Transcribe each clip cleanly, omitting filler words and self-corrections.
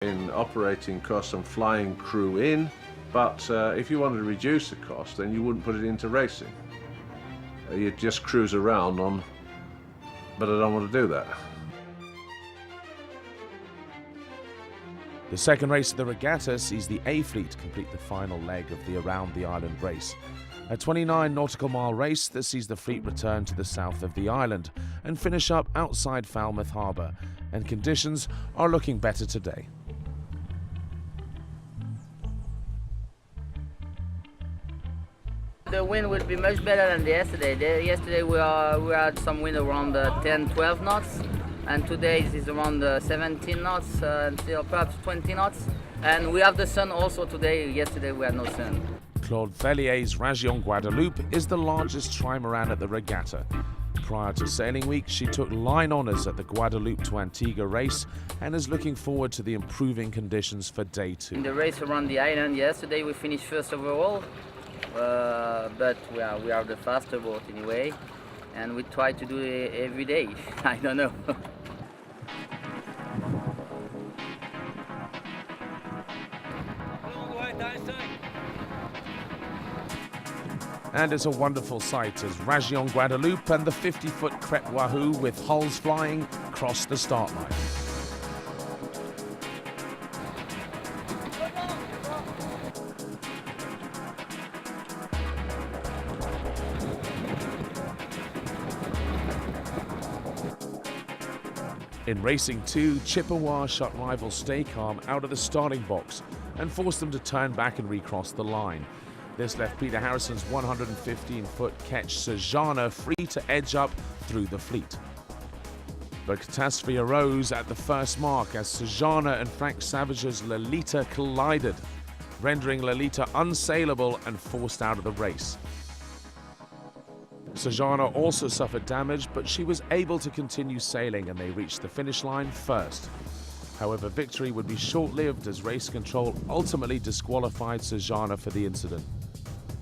in operating costs and flying crew in, but if you wanted to reduce the cost, then you wouldn't put it into racing. You'd just cruise around on, but I don't want to do that. The second race of the regatta sees the A fleet complete the final leg of the Around the Island race. A 29 nautical mile race that sees the fleet return to the south of the island and finish up outside Falmouth Harbour, and conditions are looking better today. The wind will be much better than yesterday. Yesterday we had some wind around 10-12 knots, and today it is around 17 knots, until perhaps 20 knots. And we have the sun also today. Yesterday we had no sun. Claude Fellier's Région Guadeloupe is the largest trimaran at the regatta. Prior to sailing week, she took line honours at the Guadeloupe to Antigua race and is looking forward to the improving conditions for day 2. In the race around the island yesterday we finished first overall, but we are the faster boat anyway, and we try to do it every day. I don't know. And it's a wonderful sight as Région Guadeloupe and the 50-foot Crête Wahoo with hulls flying cross the start line. In Racing 2, Chippewa shut rival Stay Calm out of the starting box and forced them to turn back and recross the line. This left Peter Harrison's 115-foot ketch Sejana free to edge up through the fleet. But catastrophe arose at the first mark as Sejana and Frank Savage's Lolita collided, rendering Lolita unsaleable and forced out of the race. Sejana also suffered damage, but she was able to continue sailing and they reached the finish line first. However, victory would be short-lived as race control ultimately disqualified Sejana for the incident.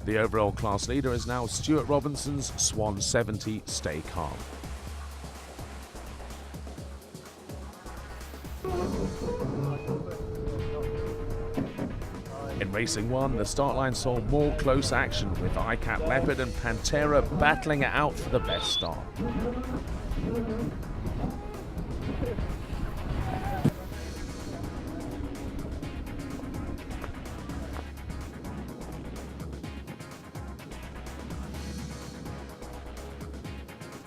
The overall class leader is now Stuart Robinson's Swan 70 Stay Calm. In Racing 1, the start line saw more close action with ICAP Leopard and Pantera battling it out for the best start.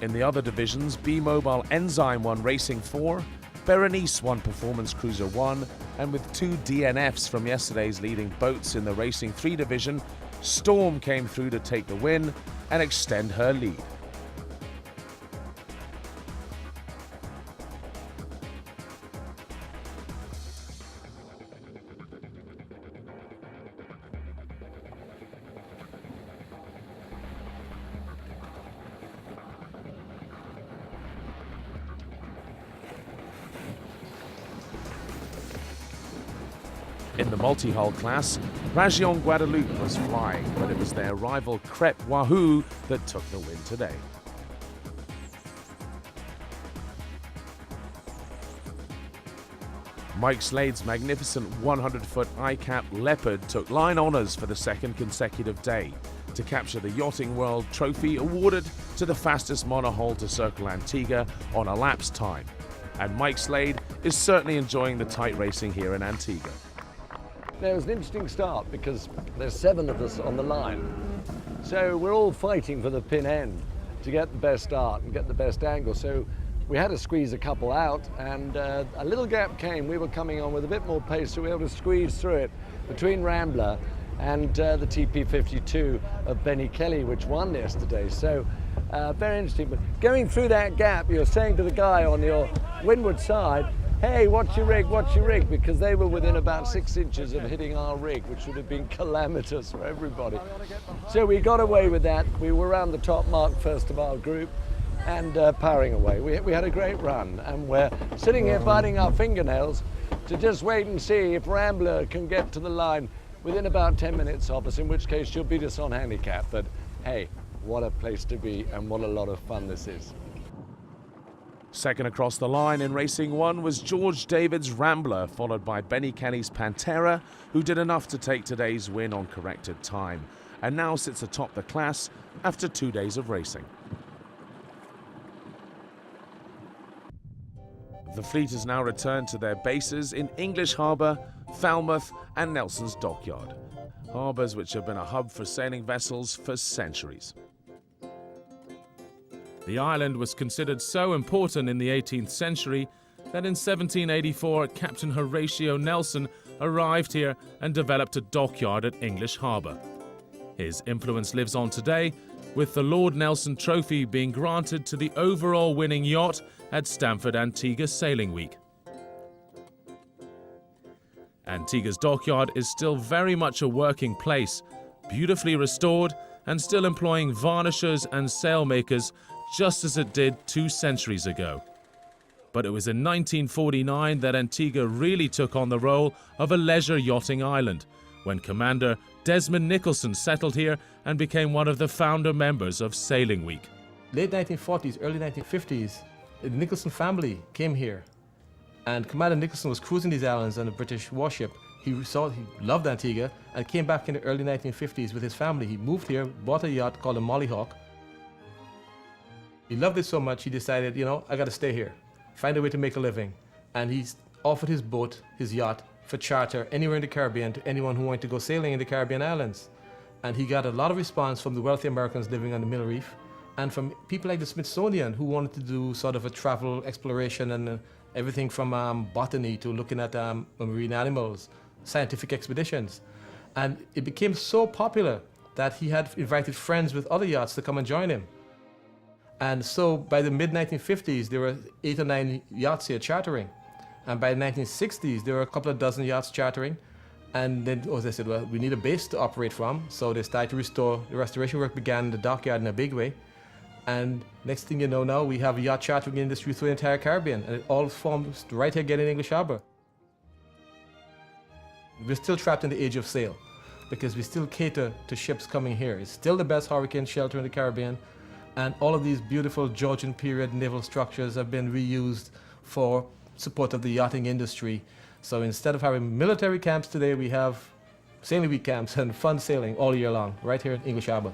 In the other divisions, B-Mobile Enzyme won Racing 4, Berenice won Performance Cruiser 1, and with 2 DNFs from yesterday's leading boats in the Racing 3 division, Storm came through to take the win and extend her lead. In the multi-hull class, Région Guadeloupe was flying, but it was their rival Crête Wahoo that took the win today. Mike Slade's magnificent 100-foot ICAP Leopard took line honours for the second consecutive day to capture the Yachting World Trophy awarded to the fastest monohull to circle Antigua on elapsed time. And Mike Slade is certainly enjoying the tight racing here in Antigua. Now, it was an interesting start because there's 7 of us on the line. So we're all fighting for the pin end to get the best start and get the best angle. So we had to squeeze a couple out, and a little gap came. We were coming on with a bit more pace, so we were able to squeeze through it between Rambler and the TP52 of Benny Kelly, which won yesterday. So very interesting. But going through that gap, you're saying to the guy on your windward side, hey, watch your rig, because they were within about 6 inches of hitting our rig, which would have been calamitous for everybody. So we got away with that. We were around the top mark first of our group and powering away. We had a great run, and we're sitting here biting our fingernails to just wait and see if Rambler can get to the line within about 10 minutes of us, in which case she'll beat us on handicap. But hey, what a place to be and what a lot of fun this is. Second across the line in Racing 1 was George David's Rambler, followed by Benny Kenny's Pantera, who did enough to take today's win on corrected time, and now sits atop the class after 2 days of racing. The fleet has now returned to their bases in English Harbour, Falmouth and Nelson's Dockyard, harbours which have been a hub for sailing vessels for centuries. The island was considered so important in the 18th century that in 1784 Captain Horatio Nelson arrived here and developed a dockyard at English Harbour. His influence lives on today, with the Lord Nelson Trophy being granted to the overall winning yacht at Stanford Antigua Sailing Week. Antigua's dockyard is still very much a working place, beautifully restored and still employing varnishers and sailmakers just as it did 2 centuries ago. But it was in 1949 that Antigua really took on the role of a leisure yachting island, when Commander Desmond Nicholson settled here and became one of the founder members of Sailing Week. Late 1940s, early 1950s, the Nicholson family came here, and Commander Nicholson was cruising these islands on a British warship. He loved Antigua and came back in the early 1950s with his family. He moved here, bought a yacht called a Mollyhawk. He loved it so much, he decided, I got to stay here, find a way to make a living. And he offered his boat, his yacht, for charter anywhere in the Caribbean to anyone who wanted to go sailing in the Caribbean islands. And he got a lot of response from the wealthy Americans living on the Middle Reef and from people like the Smithsonian who wanted to do sort of a travel exploration and everything from botany to looking at marine animals, scientific expeditions. And it became so popular that he had invited friends with other yachts to come and join him. And so by the mid-1950s, there were 8 or 9 yachts here chartering. And by the 1960s, there were a couple of dozen yachts chartering. And then, as I said, well, we need a base to operate from. So they started to restore. The restoration work began in the dockyard in a big way. And next thing you know now, we have a yacht chartering industry through the entire Caribbean. And it all forms right here again in English Harbour. We're still trapped in the age of sail because we still cater to ships coming here. It's still the best hurricane shelter in the Caribbean. And all of these beautiful Georgian period naval structures have been reused for support of the yachting industry. So instead of having military camps today, we have sailing week camps and fun sailing all year long, right here in English Harbour.